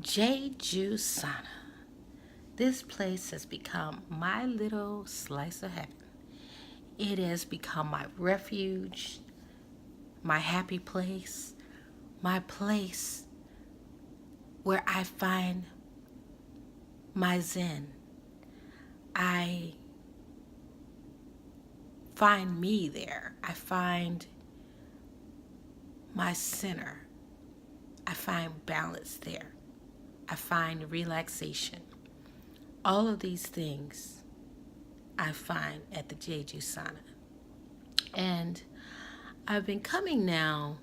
Jeju Sauna. This place has become my little slice of heaven. It has become my refuge, my happy place, my place where I find my zen. I find me there. I find my center. I find balance there. I find relaxation. All of these things I find at the Jeju Sauna. And I've been coming now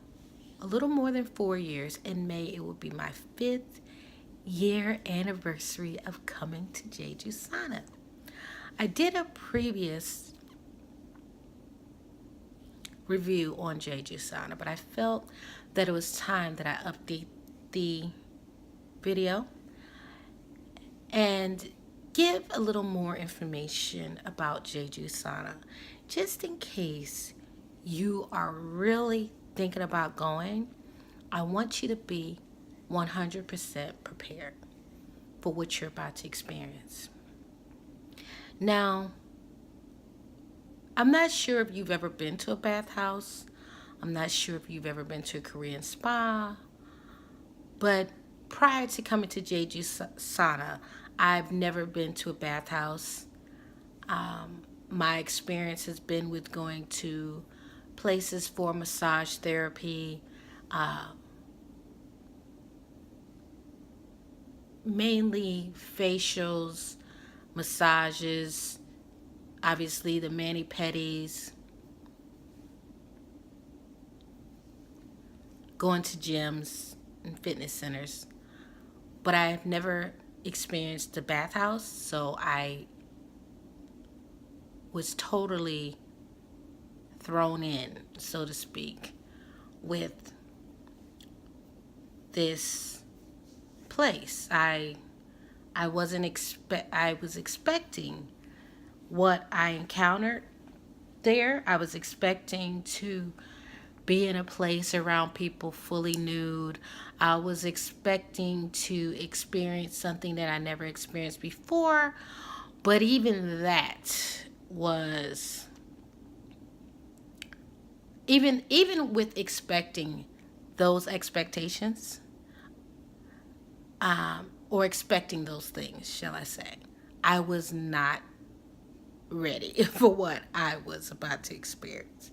a little more than 4 years. In May, it will be my 5th-year anniversary of coming to Jeju Sauna. I did a previous review on Jeju Sauna, but I felt that it was time that I update the video and give a little more information about Jeju Sauna, just in case you are really thinking about going. I want you to be 100% prepared for what you're about to experience. Now, I'm not sure if you've ever been to a bathhouse. I'm not sure if you've ever been to a Korean spa. But prior to coming to Jeju Sauna, I've never been to a bathhouse. My experience has been with going to places for massage therapy, mainly facials, massages, obviously the mani-pedis, going to gyms and fitness centers. But I have never experienced a bathhouse, so I was totally thrown in, so to speak, with this place. I was expecting what I encountered there. I was expecting to be in a place around people fully nude. I was expecting to experience something that I never experienced before, but even that was even with expecting those expectations, or expecting those things, shall I say, I was not ready for what I was about to experience.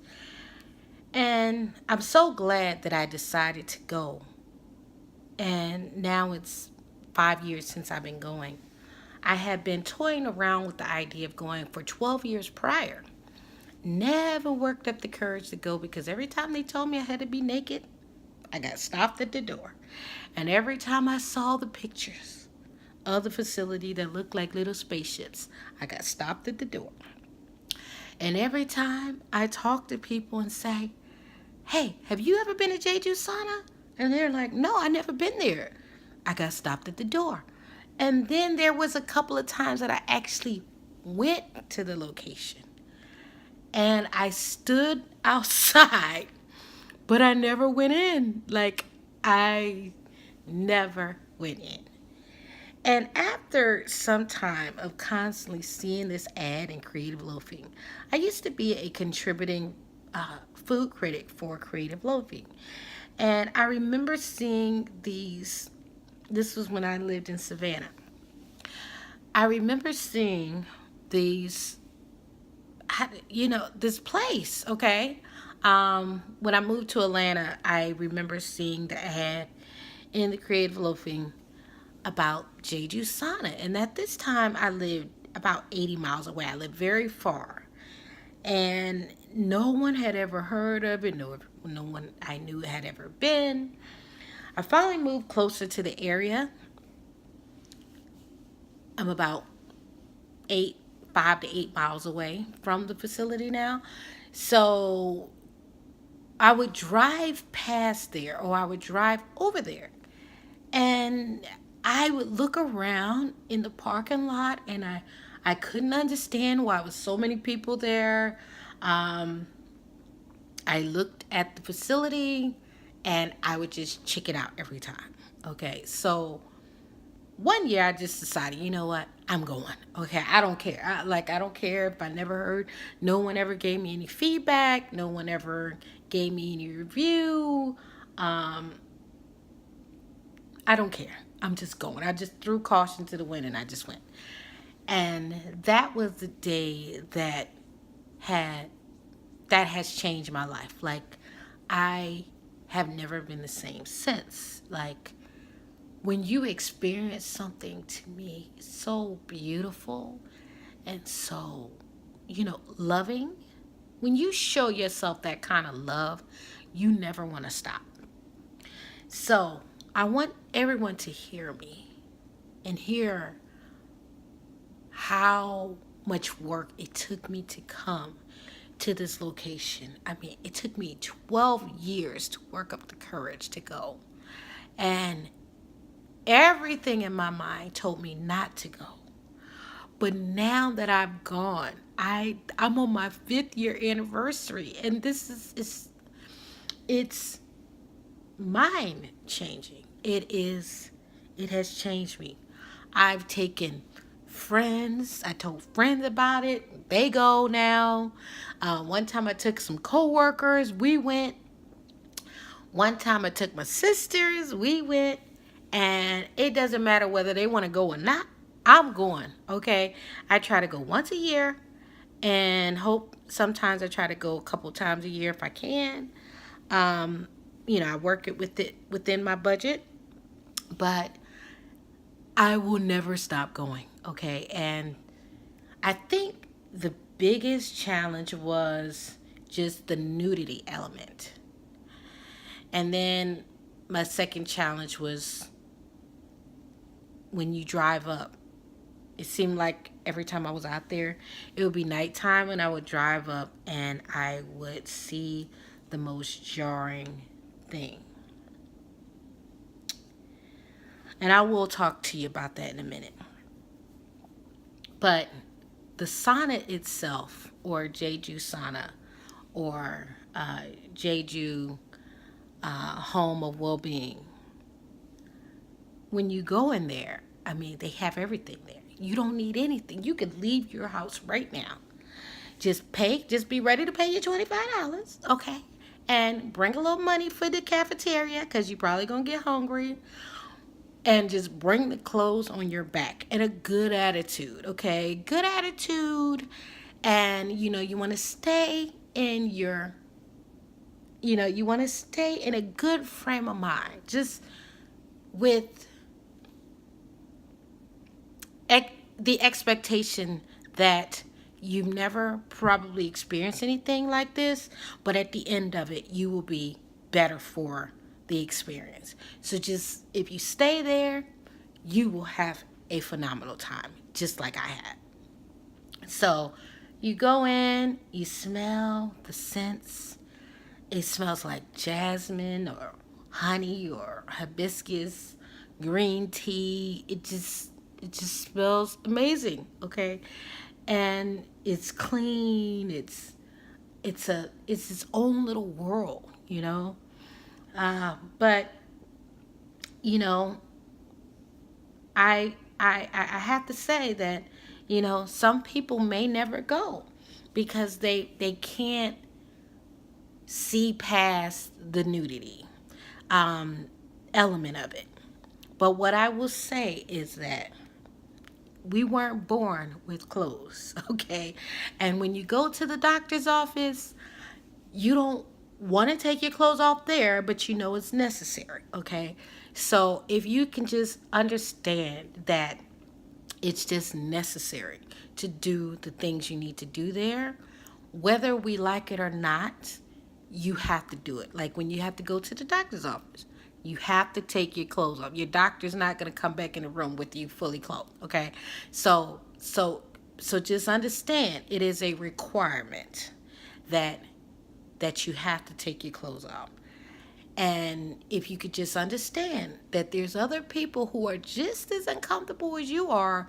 And I'm so glad that I decided to go. And now it's 5 years since I've been going. I had been toying around with the idea of going for 12 years prior. Never worked up the courage to go because every time they told me I had to be naked, I got stopped at the door. And every time I saw the pictures of the facility that looked like little spaceships, I got stopped at the door. And every time I talk to people and say, hey, have you ever been to Jeju Sauna? And they're like, no, I never been there. I got stopped at the door. And then there was a couple of times that I actually went to the location. And I stood outside, but I never went in. Like, I never went in. And after some time of constantly seeing this ad in Creative Loafing, I used to be a contributing food critic for Creative Loafing. And I remember seeing these, this was when I lived in Savannah. I remember seeing these, this place, okay? When I moved to Atlanta, I remember seeing the ad in the Creative Loafing about Jeju Sauna. And at this time, I lived about 80 miles away. I lived very far. And no one had ever heard of it. No one I knew had ever been. I finally moved closer to the area. I'm about 5 to 8 miles away from the facility now. So I would drive past there or I would drive over there. And I would look around in the parking lot and I couldn't understand why there was so many people there. I looked at the facility and I would just check it out every time. Okay, so one year I just decided, you know what, I'm going. Okay, I don't care. I don't care if I never heard. No one ever gave me any feedback. No one ever gave me any review. Um, I don't care. I'm just going. I just threw caution to the wind and I just went. And that was the day had that has changed my life. Like, I have never been the same since. Like, when you experience something, to me, so beautiful and so, loving, when you show yourself that kind of love, you never want to stop. So I want everyone to hear me and hear how much work it took me to come to this location. I mean, it took me 12 years to work up the courage to go. And everything in my mind told me not to go. But now that I've gone, I'm on my 5th year anniversary, and this is it's mind changing. It has changed me. I've taken friends. I told friends about it. They go now. One time I took some coworkers. We went. One time I took my sisters. We went. And it doesn't matter whether they want to go or not. I'm going. Okay. I try to go once a year, and hope sometimes I try to go a couple times a year if I can. Um, I work it within my budget, but I will never stop going. Okay. And I think the biggest challenge was just the nudity element. And then my second challenge was when you drive up. It seemed like every time I was out there, it would be nighttime when I would drive up and I would see the most jarring thing. And I will talk to you about that in a minute. But the sauna itself, or Jeju Sauna, or Jeju Home of Well-Being, when you go in there, I mean, they have everything there. You don't need anything. You could leave your house right now. Just be ready to pay your $25, okay? And bring a little money for the cafeteria because you're probably going to get hungry. And just bring the clothes on your back and a good attitude, okay? Good attitude. And, you want to stay in you want to stay in a good frame of mind. Just with the expectation that you've never probably experienced anything like this, but at the end of it, you will be better for the experience. So just, if you stay there, you will have a phenomenal time, just like I had. So you go in, you smell the scents. It smells like jasmine or honey or hibiscus, green tea. It just smells amazing, okay? And it's clean. It's its own little world. But you know, I have to say that some people may never go because they can't see past the nudity element of it. But what I will say is that we weren't born with clothes, okay? And when you go to the doctor's office, you don't want to take your clothes off there, but it's necessary, okay? So if you can just understand that it's just necessary to do the things you need to do there, whether we like it or not, you have to do it. Like when you have to go to the doctor's office, you have to take your clothes off. Your doctor's not going to come back in the room with you fully clothed, okay? So just understand it is a requirement that you have to take your clothes off. And if you could just understand that there's other people who are just as uncomfortable as you are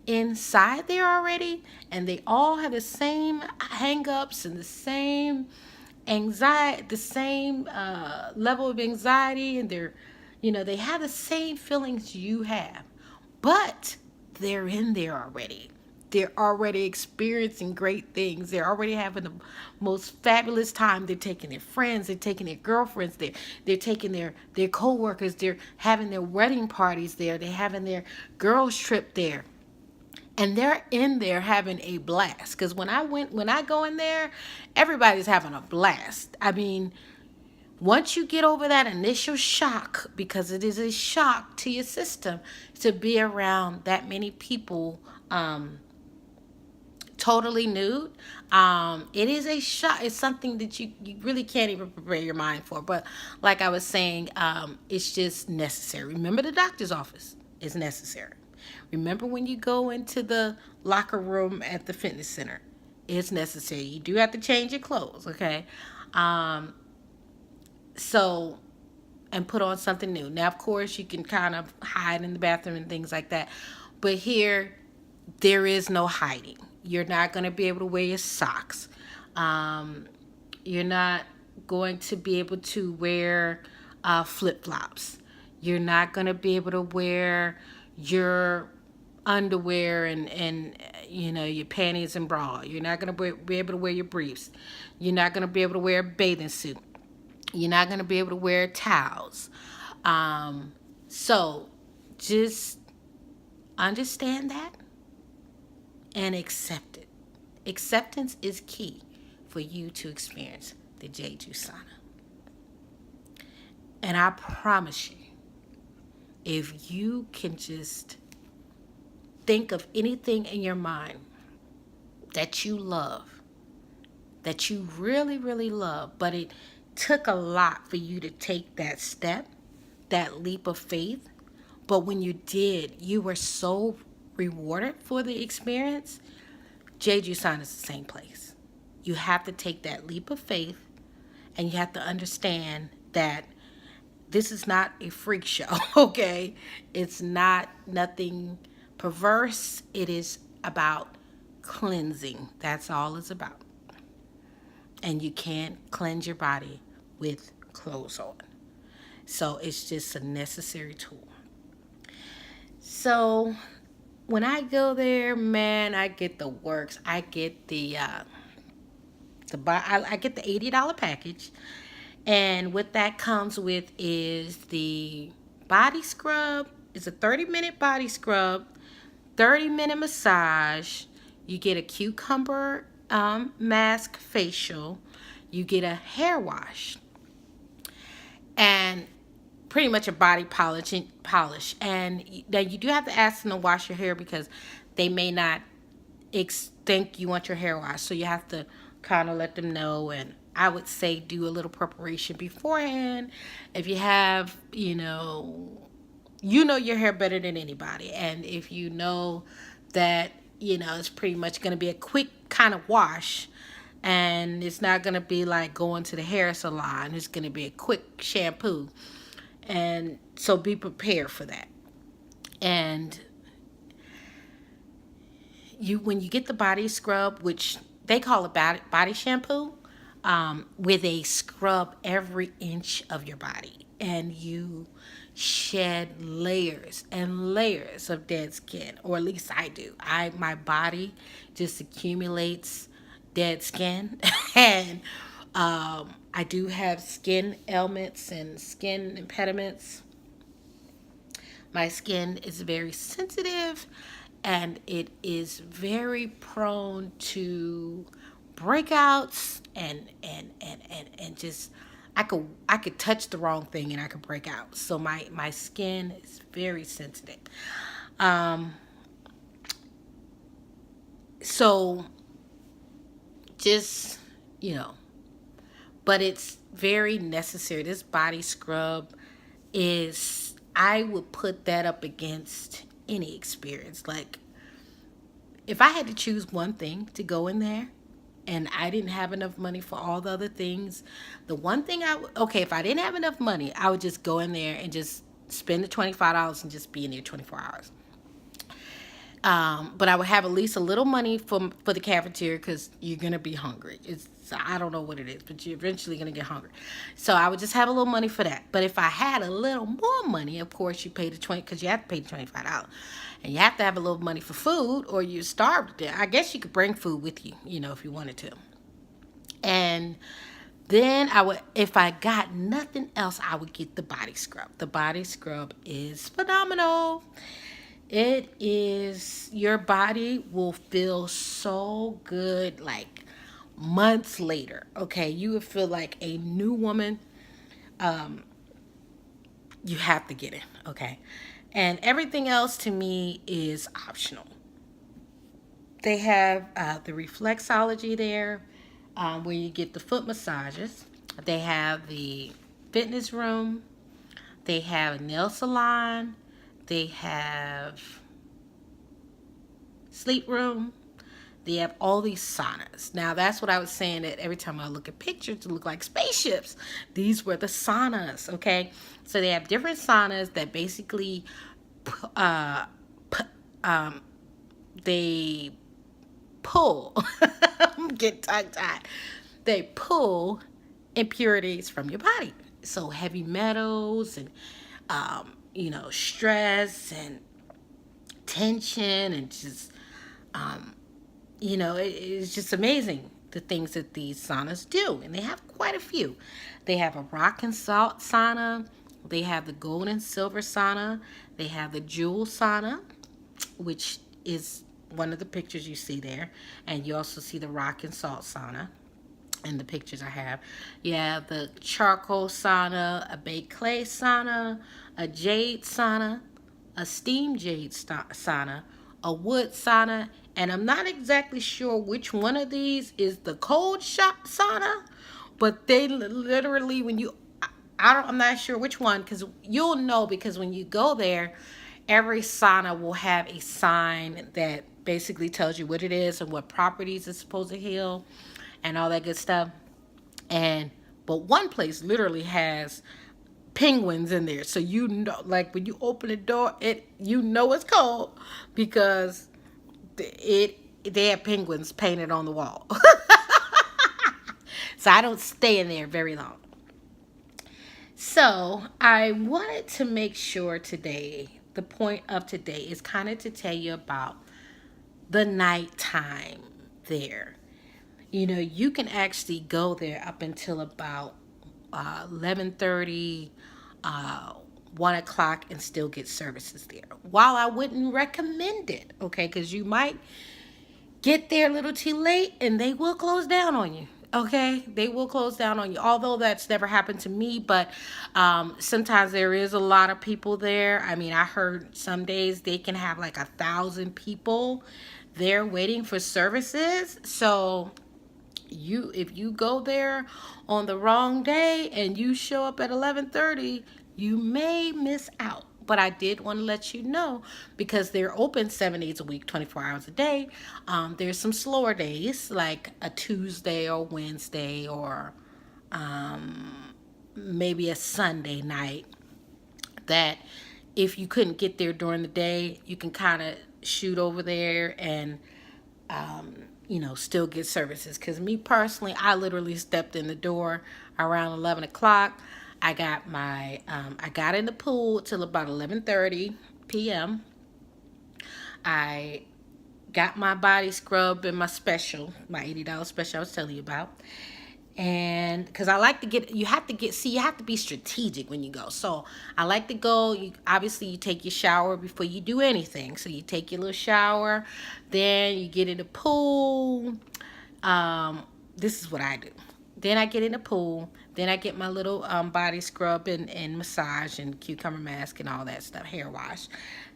inside there already, and they all have the same hang-ups and the same anxiety, the same level of anxiety, and they have the same feelings you have. but they're in there already. They're already experiencing great things. They're already having the most fabulous time. They're taking their friends. They're taking their girlfriends. They're taking their coworkers. They're having their wedding parties there. They're having their girls trip there. And they're in there having a blast. Because when I go in there, everybody's having a blast. I mean, once you get over that initial shock, because it is a shock to your system to be around that many people totally nude, it is a shock. It's something that you really can't even prepare your mind for. But like I was saying, it's just necessary. Remember, the doctor's office is necessary. Remember when you go into the locker room at the fitness center, it's necessary. You do have to change your clothes, okay? Um, so, and put on something new. Now, of course, you can kind of hide in the bathroom and things like that. But here, there is no hiding. You're not going to be able to wear your socks. Um, you're not going to be able to wear flip-flops. You're not going to be able to wear your underwear and your panties and bra. You're not going to be able to wear your briefs. You're not going to be able to wear a bathing suit. You're not going to be able to wear towels. So just understand that and accept it. Acceptance is key for you to experience the Jeju Sauna. And I promise you, if you can just think of anything in your mind that you love, that you really, really love, but it took a lot for you to take that step, that leap of faith. But when you did, you were so rewarded for the experience. Jeju Sauna is the same place. You have to take that leap of faith, and you have to understand that this is not a freak show, okay? It's not nothing perverse. It is about cleansing. That's all it's about. And you can't cleanse your body with clothes on. So it's just a necessary tool. So when I go there, man, I get the works. I get I get the $80 package, and what that comes with is the body scrub. It's a 30-minute body scrub, 30-minute massage. You get a cucumber mask facial. You get a hair wash, and pretty much a body polish. And now you do have to ask them to wash your hair, because they may not think you want your hair washed. So you have to kind of let them know. And I would say do a little preparation beforehand. If you have, your hair better than anybody. And if you know that, it's pretty much going to be a quick kind of wash, and it's not going to be like going to the hair salon. It's going to be a quick shampoo. And so be prepared for that. And when you get the body scrub, which they call it body shampoo, where they scrub every inch of your body, and you shed layers and layers of dead skin, or at least I do. My body just accumulates dead skin, and I do have skin ailments and skin impediments. My skin is very sensitive, and it is very prone to breakouts, and just I could touch the wrong thing and I could break out. So my skin is very sensitive. So just but it's very necessary. This body scrub I would put that up against any experience. Like, if I had to choose one thing to go in there and I didn't have enough money for all the other things, the one thing if I didn't have enough money, I would just go in there and just spend the $25 and just be in there 24 hours. But I would have at least a little money for the cafeteria because you're gonna be hungry. It's I don't know what it is, but you're eventually gonna get hungry. So I would just have a little money for that. But if I had a little more money, of course you pay the 20 because you have to pay the $25, and you have to have a little money for food or you're starved there. I guess you could bring food with you, if you wanted to. And then I would, if I got nothing else, I would get the body scrub. The body scrub is phenomenal. It is, your body will feel so good like months later. Okay, you would feel like a new woman. You have to get it. Okay, and everything else to me is optional. They have the reflexology there, where you get the foot massages. They have the fitness room. They have a nail salon. They have sleep room. They have all these saunas. Now, that's what I was saying, that every time I look at pictures, it look like spaceships. These were the saunas, okay? So they have different saunas that basically, they pull, I'm getting tongue-tied. They pull impurities from your body. So heavy metals and, stress and tension and just, it's just amazing the things that these saunas do. And they have quite a few. They have a rock and salt sauna. They have the gold and silver sauna. They have the jewel sauna, which is one of the pictures you see there. And you also see the rock and salt sauna in the pictures I have. You have the charcoal sauna, a baked clay sauna, a jade sauna, a steam jade sauna, a wood sauna, and I'm not exactly sure which one of these is the cold shop sauna, but they literally, when you, I'm not sure which one, because you'll know, because when you go there, every sauna will have a sign that basically tells you what it is and what properties it's supposed to heal and all that good stuff. But one place literally has penguins in there, so like when you open the door, it's cold because they have penguins painted on the wall. So I don't stay in there very long. So I wanted to make sure today, the point of today is kind of to tell you about the nighttime there. You can actually go there up until about 11:30, 1 o'clock, and still get services there. While I wouldn't recommend it, okay, because you might get there a little too late and they will close down on you. Okay, they will close down on you. Although that's never happened to me, but sometimes there is a lot of people there. I mean, I heard some days they can have like 1,000 people there waiting for services. So if you go there on the wrong day and you show up at 11:30, you may miss out. But I did want to let you know, because they're open 7 days a week, 24 hours a day. There's some slower days, like a Tuesday or Wednesday, or maybe a Sunday night, that if you couldn't get there during the day, you can kind of shoot over there and still get services. Because me personally, I literally stepped in the door around 11 o'clock. I got in the pool till about 11:30 p.m. I got my body scrub and my special, my $80 special I was telling you about. And because I like to you have to be strategic when you go. So I like to go, obviously you take your shower before you do anything. So you take your little shower, then you get in the pool. This is what I do. Then I get in the pool. Then I get my little body scrub and massage and cucumber mask and all that stuff, hair wash.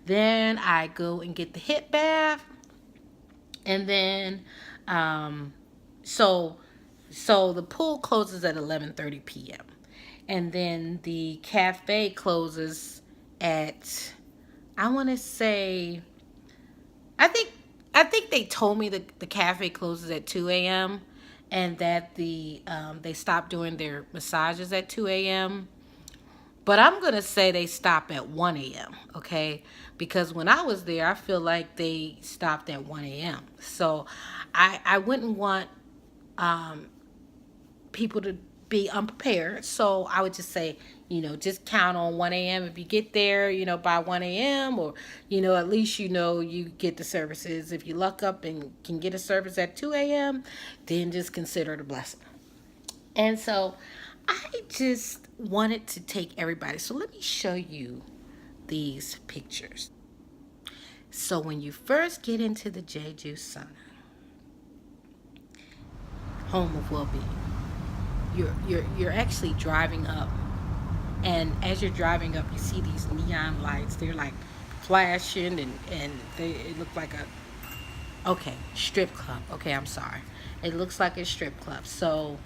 Then I go and get the hip bath. And then, so the pool closes at 11:30 p.m. And then the cafe closes at, I want to say, I think they told me that the cafe closes at 2 a.m. and that they stopped doing their massages at 2 a.m. But I'm going to say they stop at 1 a.m., okay? Because when I was there, I feel like they stopped at 1 a.m. So I wouldn't want people to be unprepared. So I would just say, just count on 1 a.m. if you get there, by 1 a.m. or, at least, you get the services. If you luck up and can get a service at 2 a.m., then just consider it a blessing. And so I just wanted to take everybody. So let me show you these pictures. So when you first get into the Jeju Sauna, home of well-being, you're actually driving up, and as you're driving up, you see these neon lights. They're like flashing, and it look like a strip club. Okay, I'm sorry. It looks like a strip club. So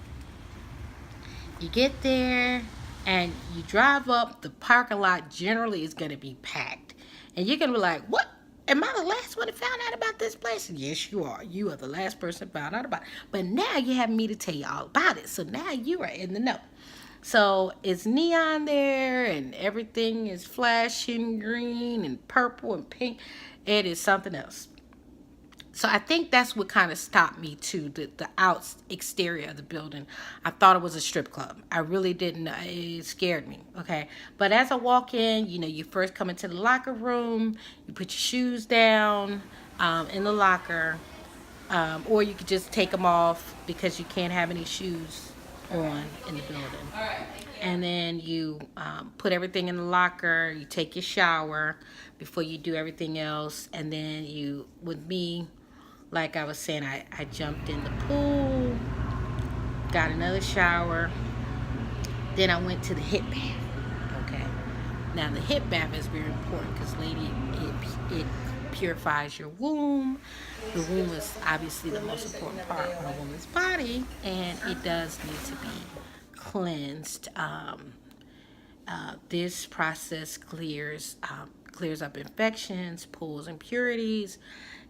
you get there and you drive up. The parking lot generally is going to be packed, and you're going to be like, what? Am I the last one that found out about this place? Yes, you are. You are the last person found out about it. But now you have me to tell you all about it. So now you are in the know. So it's neon there, and everything is flashing green and purple and pink. It is something else. So I think that's what kind of stopped me too, the exterior of the building. I thought it was a strip club. I really didn't. It scared me, okay? But as I walk in, you first come into the locker room. You put your shoes down in the locker. Or you could just take them off because you can't have any shoes on in the building. And then you put everything in the locker. You take your shower before you do everything else. And then with me, like I was saying, I jumped in the pool, got another shower. Then I went to the hip bath. Okay. Now the hip bath is very important because, lady, it purifies your womb. The womb is obviously the most important part of a woman's body, and it does need to be cleansed. This process clears up infections, pulls impurities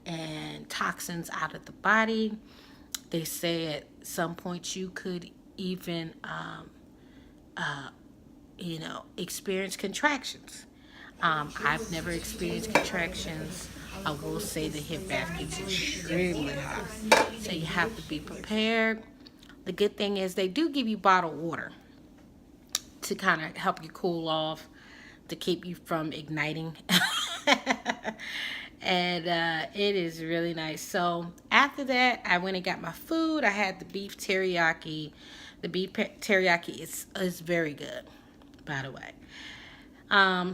and toxins out of the body. They say at some point you could even experience contractions. I've never experienced contractions. I will say the hip bath gets extremely hot, so you have to be prepared. The good thing is they do give you bottled water to kind of help you cool off, to keep you from igniting. And it is really nice. So after that, I went and got my food. I had the beef teriyaki. The beef teriyaki is very good, by the way.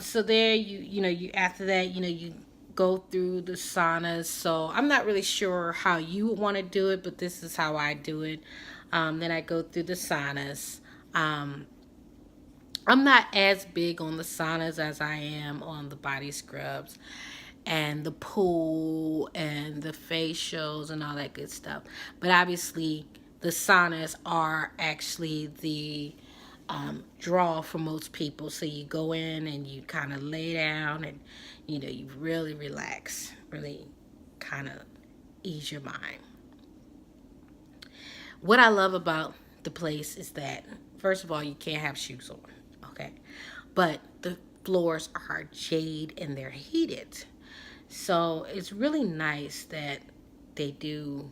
So there you after that, you go through the saunas. So I'm not really sure how you would want to do it, but this is how I do it. Then I go through the saunas. I'm not as big on the saunas as I am on the body scrubs and the pool and the facials and all that good stuff. But obviously, the saunas are actually the draw for most people. So you go in and you kind of lay down and, you really relax, really kind of ease your mind. What I love about the place is that, first of all, you can't have shoes on, okay? But the floors are jade and they're heated. So it's really nice that they do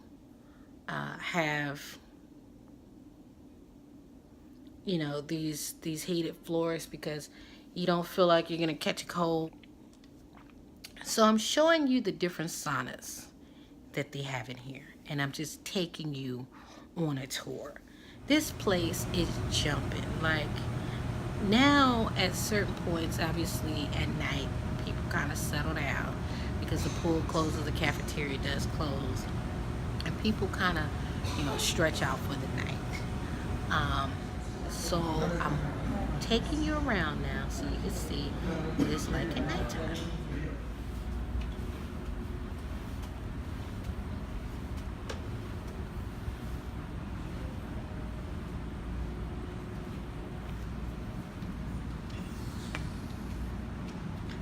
have, these heated floors, because you don't feel like you're going to catch a cold. So I'm showing you the different saunas that they have in here, and I'm just taking you on a tour. This place is jumping. Like, now at certain points, obviously at night, people kind of settle down because the pool closes, the cafeteria does close, and people kind of, stretch out for the night. So I'm taking you around now so you can see what it's like at nighttime.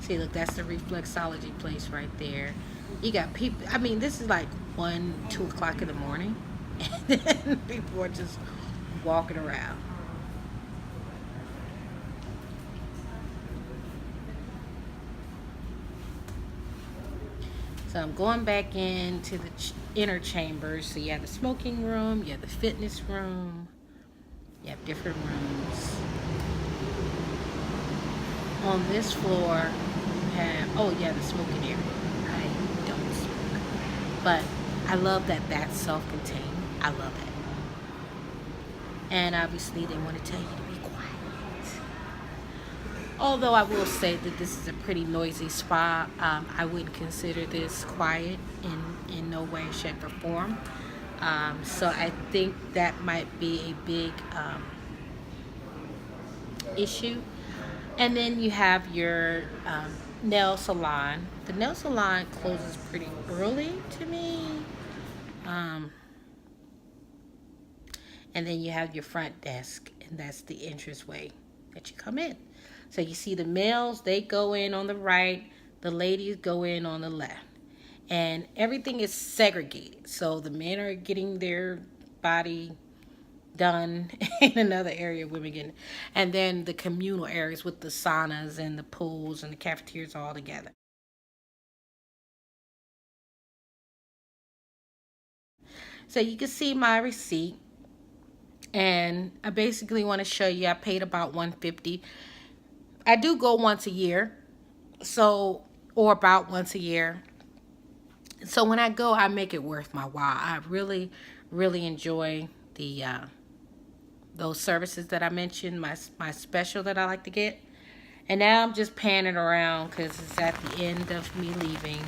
See, look, that's the reflexology place right there. You got people, this is like 1, 2 o'clock in the morning, and then people are just walking around. So I'm going back into the inner chambers. So you have the smoking room, you have the fitness room, you have different rooms. On this floor, you have, oh yeah, the smoking area. I don't smoke. But I love that that's self-contained. I love that. And obviously they want to tell you to be quiet. Although I will say that this is a pretty noisy spa, I wouldn't consider this quiet in no way, shape, or form. So I think that might be a big issue. And then you have your nail salon. The nail salon closes pretty early to me. Um, and then you have your front desk, and that's the entranceway that you come in. So you see the males, they go in on the right, the ladies go in on the left. And everything is segregated. So the men are getting their body done in another area, women getting, and then the communal areas with the saunas and the pools and the cafeterias all together. So you can see my receipt, and I basically want to show you I paid about 150. I do go once a year, so, or about once a year. So when I go, I make it worth my while. I really, really enjoy the those services that I mentioned, my special that I like to get. And now I'm just panning around because it's at the end of me leaving.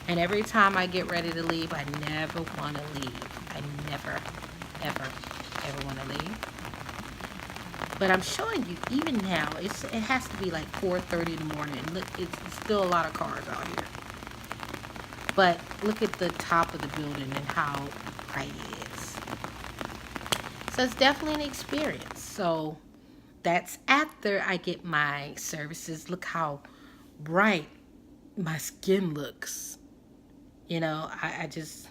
And every time I get ready to leave, I never want to leave. I never, ever, ever want to leave. But I'm showing you, even now, it has to be like 4:30 in the morning. Look, it's still a lot of cars out here. But look at the top of the building and how bright it is. So it's definitely an experience. So that's after I get my services. Look how bright my skin looks. You know, I just,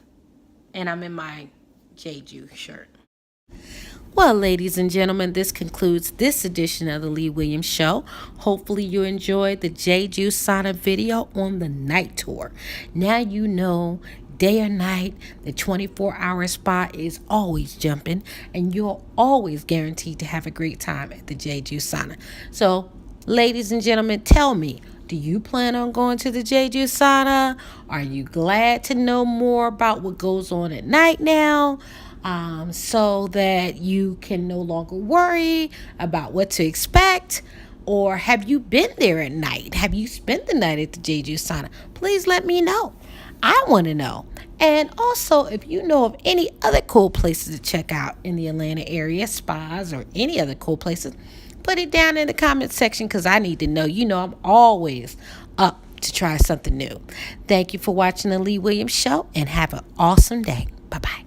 and I'm in my Jeju shirt. Well, ladies and gentlemen, this concludes this edition of the Lee Williams Show. Hopefully you enjoyed the Jeju Sauna video on the night tour. Now you know, day or night, the 24-hour spa is always jumping, and you're always guaranteed to have a great time at the Jeju Sauna. So, ladies and gentlemen, tell me, do you plan on going to the Jeju Sauna? Are you glad to know more about what goes on at night now? So that you can no longer worry about what to expect? Or have you been there at night? Have you spent the night at the Jeju Sauna? Please let me know. I want to know. And also, if you know of any other cool places to check out in the Atlanta area, spas or any other cool places, put it down in the comment section because I need to know. You know, I'm always up to try something new. Thank you for watching the Lee Williams Show and have an awesome day. Bye-bye.